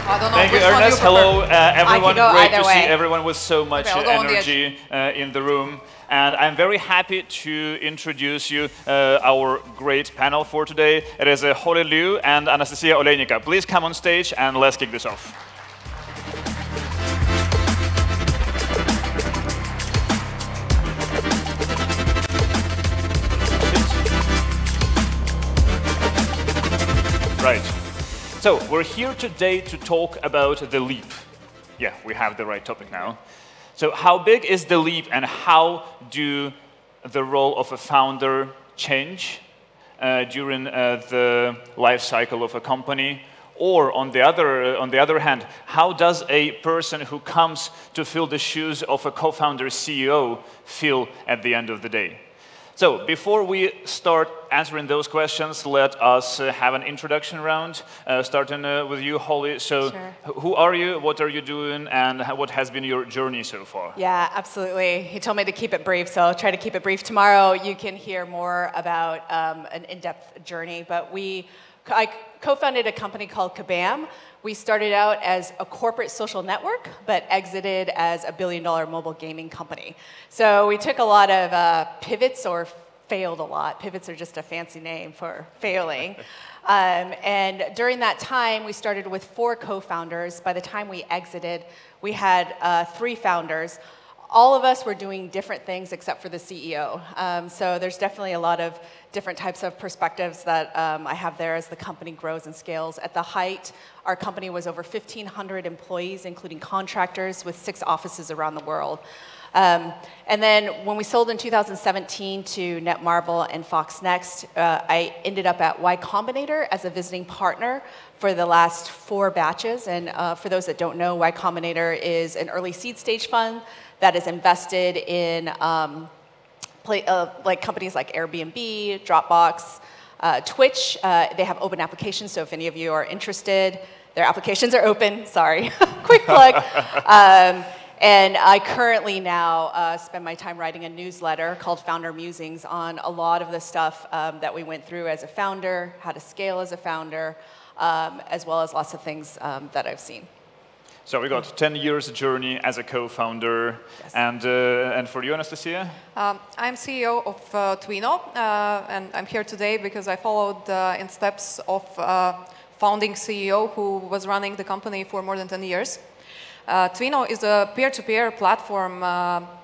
I don't know. Thank you, Ernest. Hello, everyone. Great to see everyone with so much energy in the room. And I'm very happy to introduce you our great panel for today. It is Holly Liu and Anastasija Oleinika. Please come on stage and let's kick this off. Right. So we're here today to talk about the leap. Yeah, we have the right topic now. So how big is the leap and how do the role of a founder change during the life cycle of a company? Or on the other hand, how does a person who comes to fill the shoes of a co-founder CEO feel at the end of the day? So before we start answering those questions, let us have an introduction round, starting with you, Holly. So who are you, what are you doing, and what has been your journey so far? Yeah, absolutely. He told me to keep it brief, so I'll try to keep it brief. Tomorrow you can hear more about an in-depth journey, but I co-founded a company called Kabam. We started out as a corporate social network, but exited as a billion-dollar mobile gaming company. So we took a lot of pivots, or failed a lot. Pivots are just a fancy name for failing. And during that time, we started with 4 co-founders. By the time we exited, we had 3 founders. All of us were doing different things except for the CEO. So there's definitely a lot of different types of perspectives that I have there as the company grows and scales. At the height, our company was over 1,500 employees, including contractors, with 6 offices around the world. And then when we sold in 2017 to Netmarble and Fox Next, I ended up at Y Combinator as a visiting partner for the last 4 batches. And for those that don't know, Y Combinator is an early seed stage fund that is invested in like companies like Airbnb, Dropbox, Twitch. They have open applications, so if any of you are interested, their applications are open. Sorry, quick plug. And I currently now spend my time writing a newsletter called Founder Musings on a lot of the stuff that we went through as a founder, how to scale as a founder, as well as lots of things that I've seen. So we got 10 years journey as a co-founder, yes. And for you, Anastasija? I'm CEO of Tuino, and I'm here today because I followed in steps of founding CEO who was running the company for more than 10 years. Tuino is a peer-to-peer platform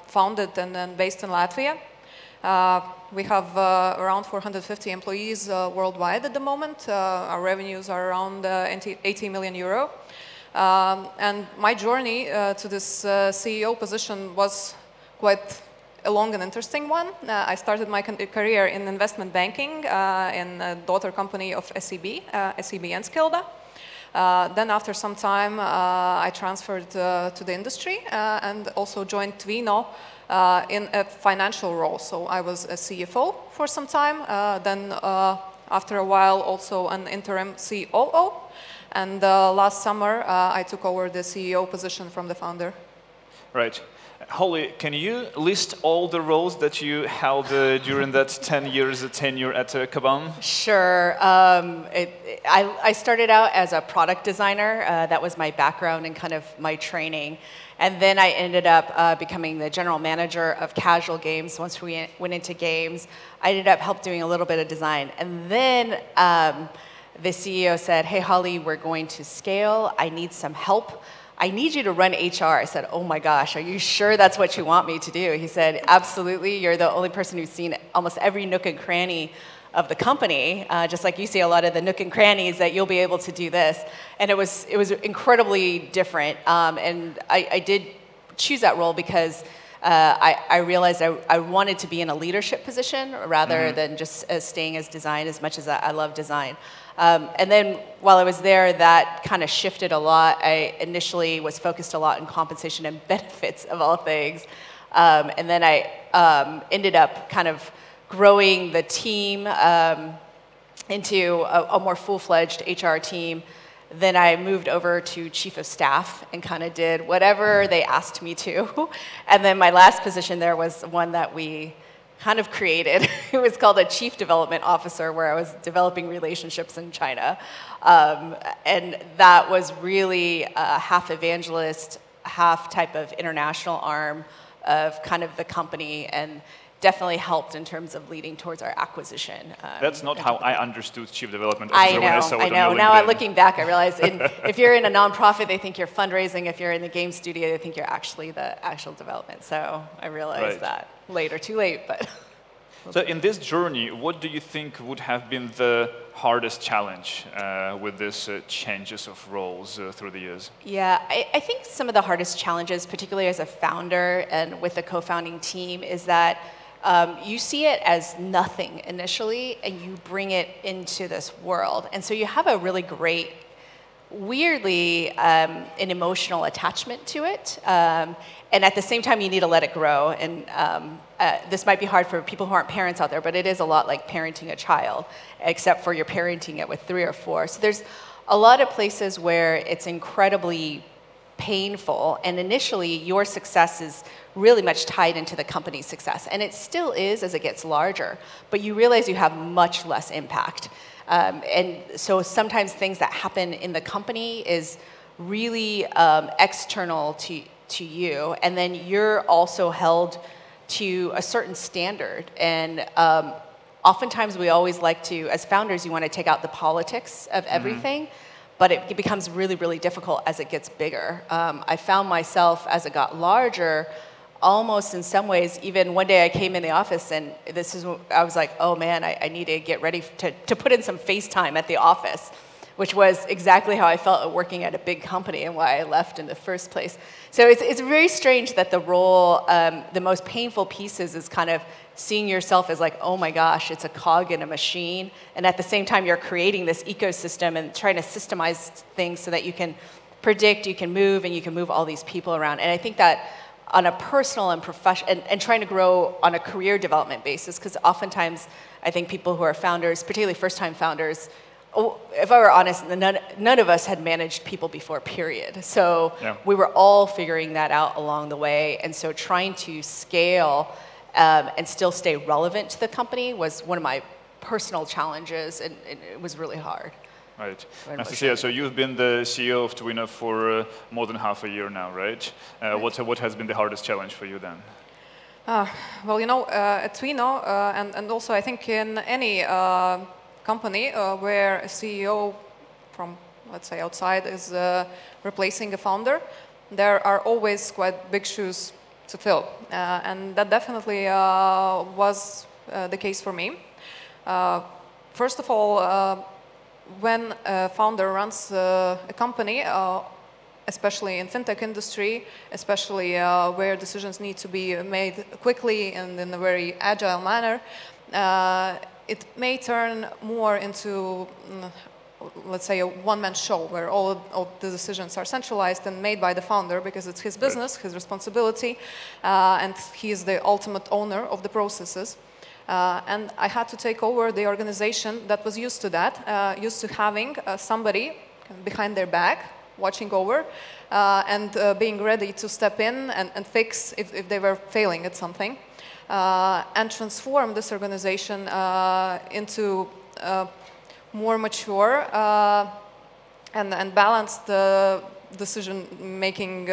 founded and based in Latvia. We have around 450 employees worldwide at the moment. Our revenues are around 80 million euro. And my journey to this CEO position was quite a long and interesting one. I started my career in investment banking in a daughter company of SEB, SEB and Skilda. Then after some time, I transferred to the industry and also joined Tuino in a financial role. So I was a CFO for some time, then after a while also an interim COO. And last summer, I took over the CEO position from the founder. Right. Holly, can you list all the roles that you held during that 10 years tenure at Kabam? Sure. I started out as a product designer. That was my background and kind of my training. And then I ended up becoming the general manager of casual games. Once we went into games, I ended up helping doing a little bit of design. And then the CEO said, hey, Holly, we're going to scale. I need some help. I need you to run HR. I said, oh my gosh, are you sure that's what you want me to do? He said, absolutely. You're the only person who's seen almost every nook and cranny of the company, just like you see a lot of the nook and crannies, that you'll be able to do this. And it was incredibly different. And I did choose that role because I realized I wanted to be in a leadership position rather than just staying as design, as much as I love design. And then while I was there, that kind of shifted a lot. I initially was focused a lot on compensation and benefits, of all things. And then I ended up kind of growing the team into a more full-fledged HR team. Then I moved over to chief of staff and kind of did whatever they asked me to. And then my last position there was one that we kind of created. It was called a chief development officer, where I was developing relationships in China. And that was really half evangelist, half type of international arm of kind of the company, and definitely helped in terms of leading towards our acquisition. That's not how I understood chief development officer when I saw it I know. on Now LinkedIn. looking back, I realize if you're in a nonprofit, they think you're fundraising. If you're in the game studio, they think you're actually the actual development. So I realized that later, too late, but. So in this journey, what do you think would have been the hardest challenge with these changes of roles through the years? Yeah, I think some of the hardest challenges, particularly as a founder and with the co-founding team, is that you see it as nothing initially, and you bring it into this world. And so you have a really great, weirdly, an emotional attachment to it. And at the same time, you need to let it grow. And this might be hard for people who aren't parents out there, but it is a lot like parenting a child, except for you're parenting it with 3 or 4. So there's a lot of places where it's incredibly painful, and initially your success is really much tied into the company's success, and it still is as it gets larger, but you realize you have much less impact. And so sometimes things that happen in the company is really external to you, and then you're also held to a certain standard. And oftentimes we always like to, as founders, you want to take out the politics of everything. But it becomes really, really difficult as it gets bigger. I found myself, as it got larger, almost in some ways, even one day I came in the office, and I was like, oh man, I need to get ready to put in some FaceTime at the office, which was exactly how I felt working at a big company and why I left in the first place. So it's very strange that the role, the most painful pieces is kind of seeing yourself as like, oh my gosh, it's a cog in a machine. And at the same time, you're creating this ecosystem and trying to systemize things so that you can predict, you can move, and you can move all these people around. And I think that on a personal and professional, and trying to grow on a career development basis, because oftentimes I think people who are founders, particularly first-time founders, if I were honest, none of us had managed people before, period. So we were all figuring that out along the way. And so trying to scale and still stay relevant to the company was one of my personal challenges, and it was really hard. Right. Anastasija, so you've been the CEO of Tuino for more than half a year now, right? What has been the hardest challenge for you then? Well, you know, at Tuino, and also I think in any company where a CEO from, let's say, outside is replacing a founder, there are always quite big shoes to fill. And that definitely was the case for me. First of all, when a founder runs a company, especially in fintech industry, especially where decisions need to be made quickly and in a very agile manner, it may turn more into, let's say, a one-man show where all of the decisions are centralized and made by the founder because it's his business, his responsibility, and he is the ultimate owner of the processes. And I had to take over the organization that was used to that, used to having somebody behind their back, watching over, and being ready to step in and fix if they were failing at something, and transform this organization into more mature and balanced decision-making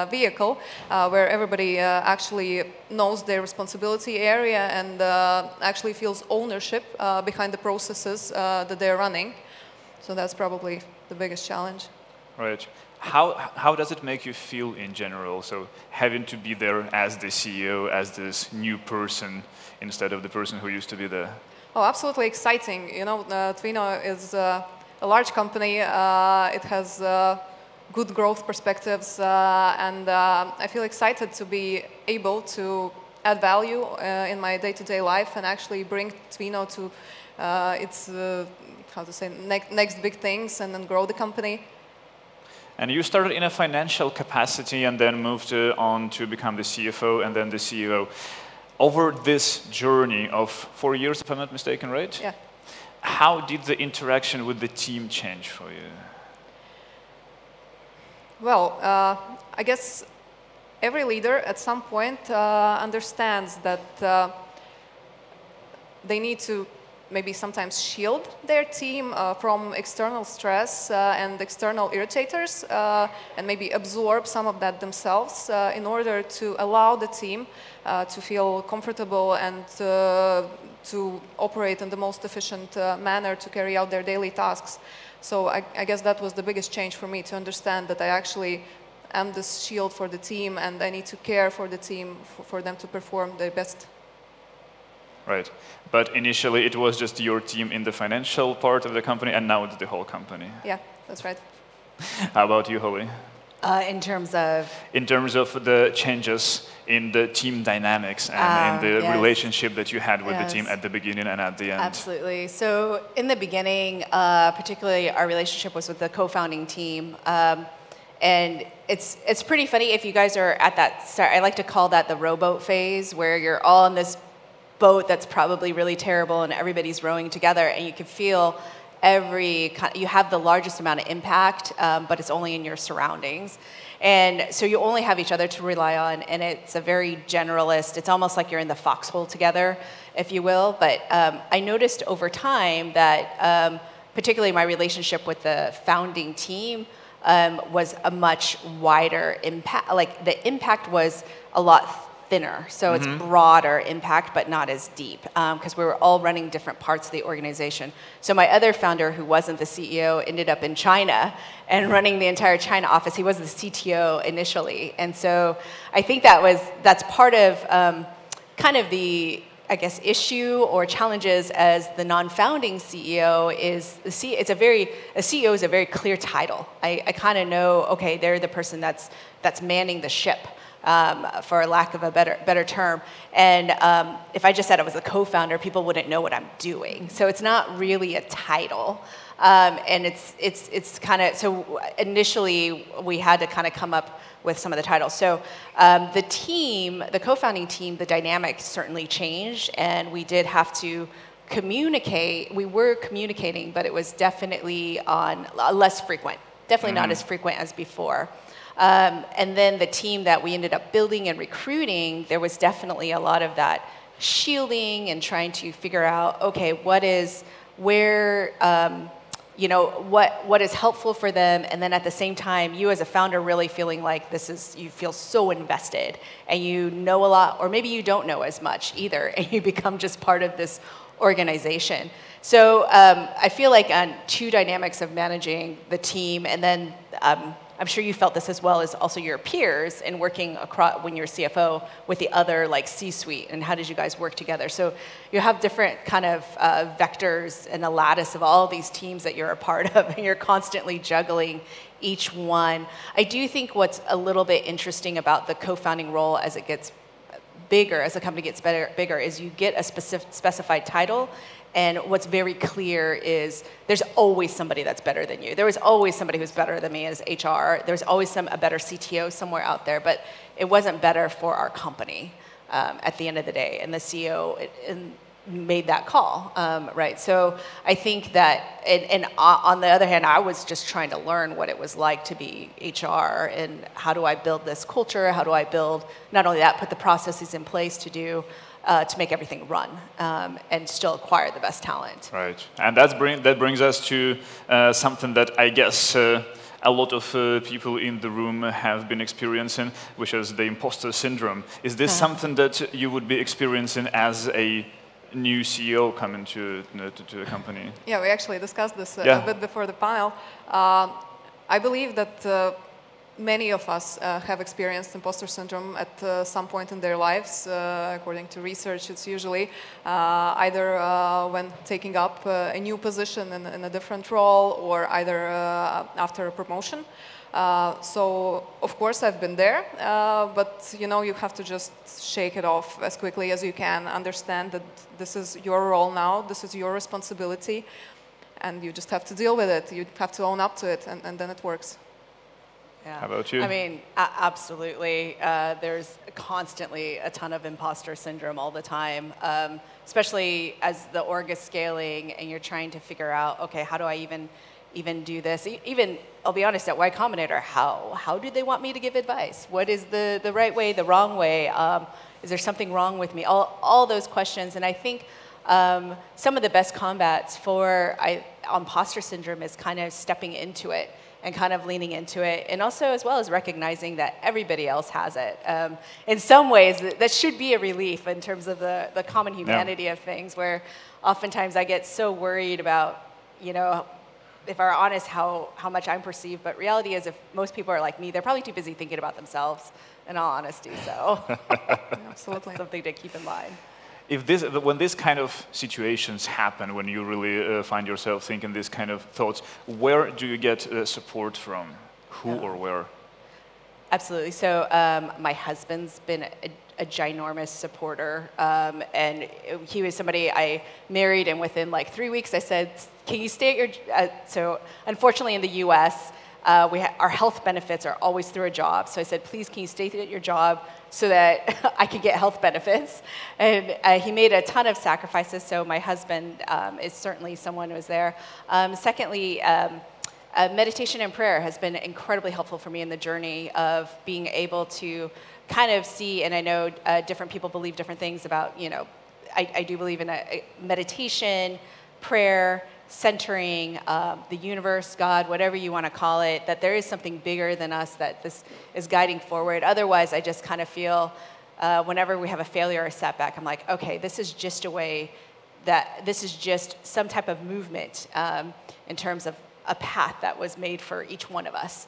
vehicle where everybody actually knows their responsibility area and actually feels ownership behind the processes that they're running. So that's probably the biggest challenge. Right. How does it make you feel in general? So having to be there as the CEO, as this new person, instead of the person who used to be there? Oh, absolutely exciting. You know, Tuino is a large company. It has good growth perspectives, and I feel excited to be able to add value in my day-to-day life and actually bring Tuino to its, how to say, next big things and then grow the company. And you started in a financial capacity and then moved on to become the CFO and then the CEO. Over this journey of 4 years, if I'm not mistaken, right? Yeah. How did the interaction with the team change for you? Well, I guess every leader at some point understands that they need to maybe sometimes shield their team from external stress and external irritators, and maybe absorb some of that themselves in order to allow the team to feel comfortable and to operate in the most efficient manner to carry out their daily tasks. So I guess that was the biggest change for me, to understand that I actually am this shield for the team, and I need to care for the team for them to perform their best. Right. But initially it was just your team in the financial part of the company, and now it's the whole company. Yeah, that's right. How about you, Holly? In terms of? In terms of the changes in the team dynamics and in the yes. relationship that you had with Yes. the team at the beginning and at the end. Absolutely. So in the beginning, particularly our relationship was with the co-founding team. And it's pretty funny if you guys are at that start. I like to call that the rowboat phase, where you're all in this boat that's probably really terrible and everybody's rowing together, and you can feel you have the largest amount of impact, but it's only in your surroundings. And so you only have each other to rely on, and it's a very generalist, it's almost like you're in the foxhole together, if you will. But I noticed over time that particularly my relationship with the founding team was a much wider impact. Like the impact was a lot thinner, so it's broader impact, but not as deep, because we were all running different parts of the organization. So my other founder, who wasn't the CEO, ended up in China and running the entire China office. He was the CTO initially, and so I think that's part of kind of the, I guess, issue or challenges as the non-founding CEO is a CEO is a very clear title. I kind of know, okay, they're the person that's manning the ship. For lack of a better term. And if I just said I was a co-founder, people wouldn't know what I'm doing. So it's not really a title. And it's kind of, so initially we had to kind of come up with some of the titles. So the team, the co-founding team, the dynamics certainly changed, and we did have to communicate. We were communicating, but it was definitely on less frequent. Definitely not as frequent as before. And then the team that we ended up building and recruiting, there was definitely a lot of that shielding and trying to figure out, okay, what is helpful for them, and then at the same time, you as a founder really feeling like you feel so invested, and you know a lot, or maybe you don't know as much either, and you become just part of this organization. So I feel like on two dynamics of managing the team, and then I'm sure you felt this as well as also your peers in working across, when you're CFO, with the other like C-suite, and how did you guys work together? So you have different kind of vectors and a lattice of all these teams that you're a part of, and you're constantly juggling each one. I do think what's a little bit interesting about the co-founding role as it gets bigger, as the company gets bigger, is you get a specified title. And what's very clear is there's always somebody that's better than you. There was always somebody who's better than me as HR. There's always a better CTO somewhere out there, but it wasn't better for our company at the end of the day. And the CEO made that call, right? So I think that, and on the other hand, I was just trying to learn what it was like to be HR, and how do I build this culture? How do I build, not only that, put the processes in place to make everything run and still acquire the best talent. Right, and that brings us to something that I guess a lot of people in the room have been experiencing, which is the imposter syndrome. Is this something that you would be experiencing as a new CEO coming to a company? Yeah, we actually discussed this a bit before the panel. I believe that many of us have experienced imposter syndrome at some point in their lives. According to research, it's usually either when taking up a new position in a different role, or either after a promotion. So, of course, I've been there, but you have to just shake it off as quickly as you can, understand that this is your role now, this is your responsibility, and you just have to deal with it. You have to own up to it, and then it works. Yeah. How about you? I mean, absolutely. There's constantly a ton of imposter syndrome all the time, especially as the org is scaling and you're trying to figure out, okay, how do I even do this? Even, I'll be honest, at Y Combinator, how do they want me to give advice? What is the right way, the wrong way? Is there something wrong with me? All those questions, and I think some of the best combats for imposter syndrome is kind of stepping into it and kind of leaning into it, and also as well as recognizing that everybody else has it. In some ways, that should be a relief in terms of the common humanity of things, where oftentimes I get so worried about, if I'm honest, how much I'm perceived, but reality is if most people are like me, they're probably too busy thinking about themselves, in all honesty, so absolutely. That's something to keep in mind. When these kind of situations happen, when you really find yourself thinking these kind of thoughts, where do you get support from? Who or where? Absolutely. So my husband's been a ginormous supporter, and he was somebody I married, and within like 3 weeks I said, can you stay at your, so unfortunately in the US, our health benefits are always through a job. So I said, please, can you stay at your job so that I could get health benefits? And he made a ton of sacrifices. So my husband is certainly someone who was there. Secondly, meditation and prayer has been incredibly helpful for me in the journey of being able to kind of see, and I know different people believe different things about, I do believe in meditation, prayer, centering, the universe, God, whatever you want to call it, that there is something bigger than us that this is guiding forward. Otherwise, I just kind of feel whenever we have a failure or a setback, I'm like, okay, this is just a way that this is just some type of movement in terms of a path that was made for each one of us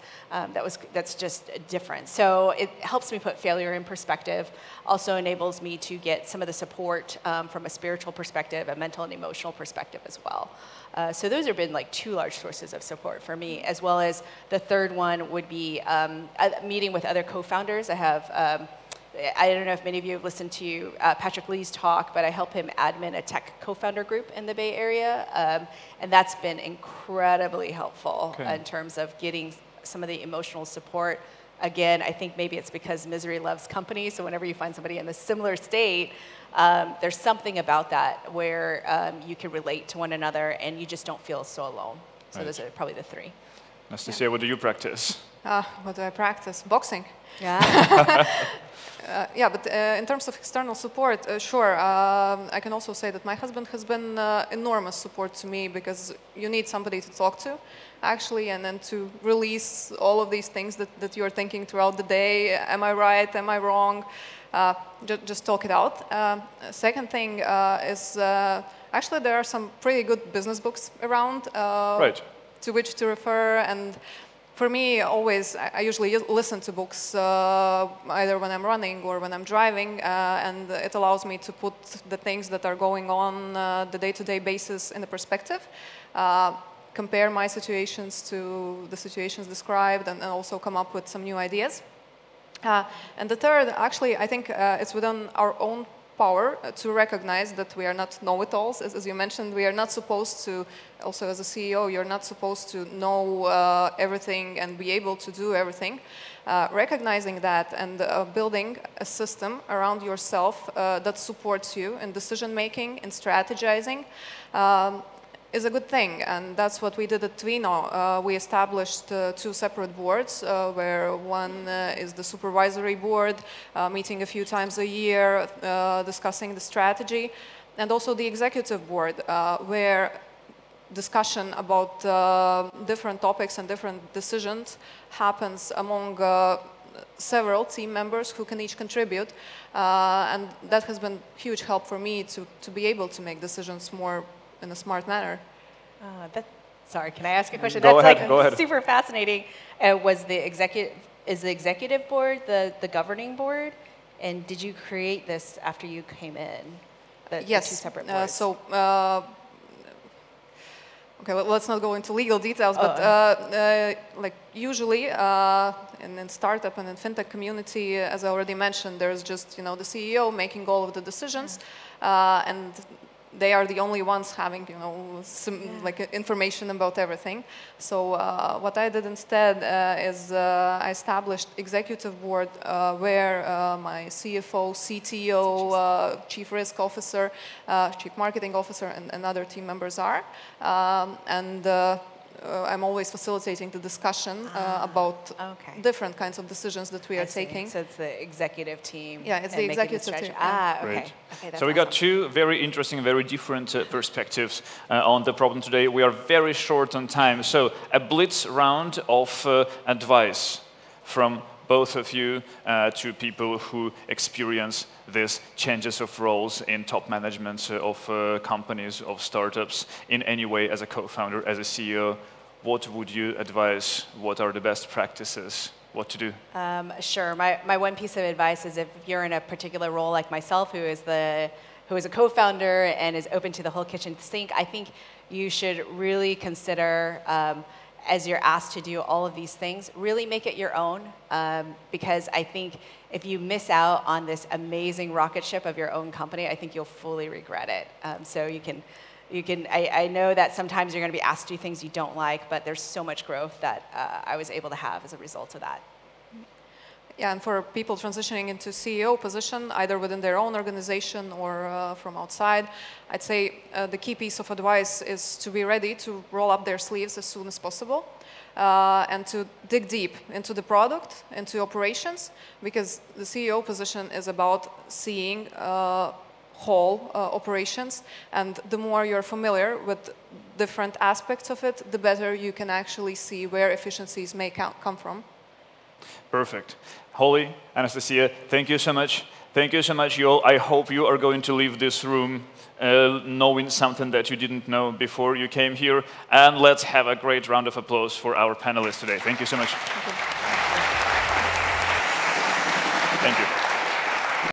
that's just different. So it helps me put failure in perspective, also enables me to get some of the support from a spiritual perspective, a mental and emotional perspective as well. So those have been like 2 large sources of support for me, as well as the third one would be meeting with other co-founders. I have I don't know if many of you have listened to Patrick Lee's talk, but I help him admin a tech co-founder group in the Bay Area, and that's been incredibly helpful in terms of getting some of the emotional support. Again, I think maybe it's because misery loves company, so whenever you find somebody in a similar state, there's something about that where you can relate to one another and you just don't feel so alone. So those are probably the 3. Anastasija, what do you practice? What do I practice? Boxing. Yeah. Yeah, but in terms of external support, sure. I can also say that my husband has been enormous support to me, because you need somebody to talk to, actually, and then to release all of these things that you're thinking throughout the day. Am I right? Am I wrong? Just talk it out. Second thing is actually there are some pretty good business books around to which to refer. And for me, always, I usually listen to books either when I'm running or when I'm driving, and it allows me to put the things that are going on the day-to-day basis in the perspective, compare my situations to the situations described, and also come up with some new ideas. And the third, actually, I think it's within our own power to recognize that we are not know-it-alls. As you mentioned, we are not supposed to, also as a CEO, you're not supposed to know everything and be able to do everything. Recognizing that and building a system around yourself that supports you in decision-making, in strategizing, is a good thing, and that's what we did at Tuino. We established 2 separate boards, where one is the supervisory board, meeting a few times a year, discussing the strategy, and also the executive board, where discussion about different topics and different decisions happens among several team members who can each contribute, and that has been huge help for me to be able to make decisions more in a smart manner. Sorry, can I ask a question? Go That's ahead, go ahead. Super fascinating. Is the executive board the governing board? And did you create this after you came in? Yes. The 2 separate boards? Okay, let's not go into legal details, but like usually in startup and in fintech community, as I already mentioned, there's just the CEO making all of the decisions, and they are the only ones having, like information about everything. So what I did instead is I established executive board where my CFO, CTO, Chief Risk Officer, Chief Marketing Officer, and other team members are. And I'm always facilitating the discussion about different kinds of decisions that we are taking. So it's the executive team. Yeah, it's the executive team. Ah, okay. Great. Okay, that's so we got two very interesting, very different perspectives on the problem today. We are very short on time, so a blitz round of advice from both of you to people who experience these changes of roles in top management of companies, of startups, in any way as a co-founder, as a CEO. What would you advise? What are the best practices? What to do? Sure. My one piece of advice is if you're in a particular role like myself, who is a co-founder and is open to the whole kitchen sink, I think you should really consider as you're asked to do all of these things, really make it your own, because I think if you miss out on this amazing rocket ship of your own company, I think you'll fully regret it. So I know that sometimes you're going to be asked to do things you don't like, but there's so much growth that I was able to have as a result of that. Yeah, and for people transitioning into CEO position, either within their own organization or from outside, I'd say the key piece of advice is to be ready to roll up their sleeves as soon as possible and to dig deep into the product, into operations, because the CEO position is about seeing whole operations, and the more you're familiar with different aspects of it, the better you can actually see where efficiencies may come from. Perfect. Holly, Anastasija, thank you so much. Thank you so much, you all. I hope you are going to leave this room knowing something that you didn't know before you came here. And let's have a great round of applause for our panelists today. Thank you so much. Thank you. Thank you.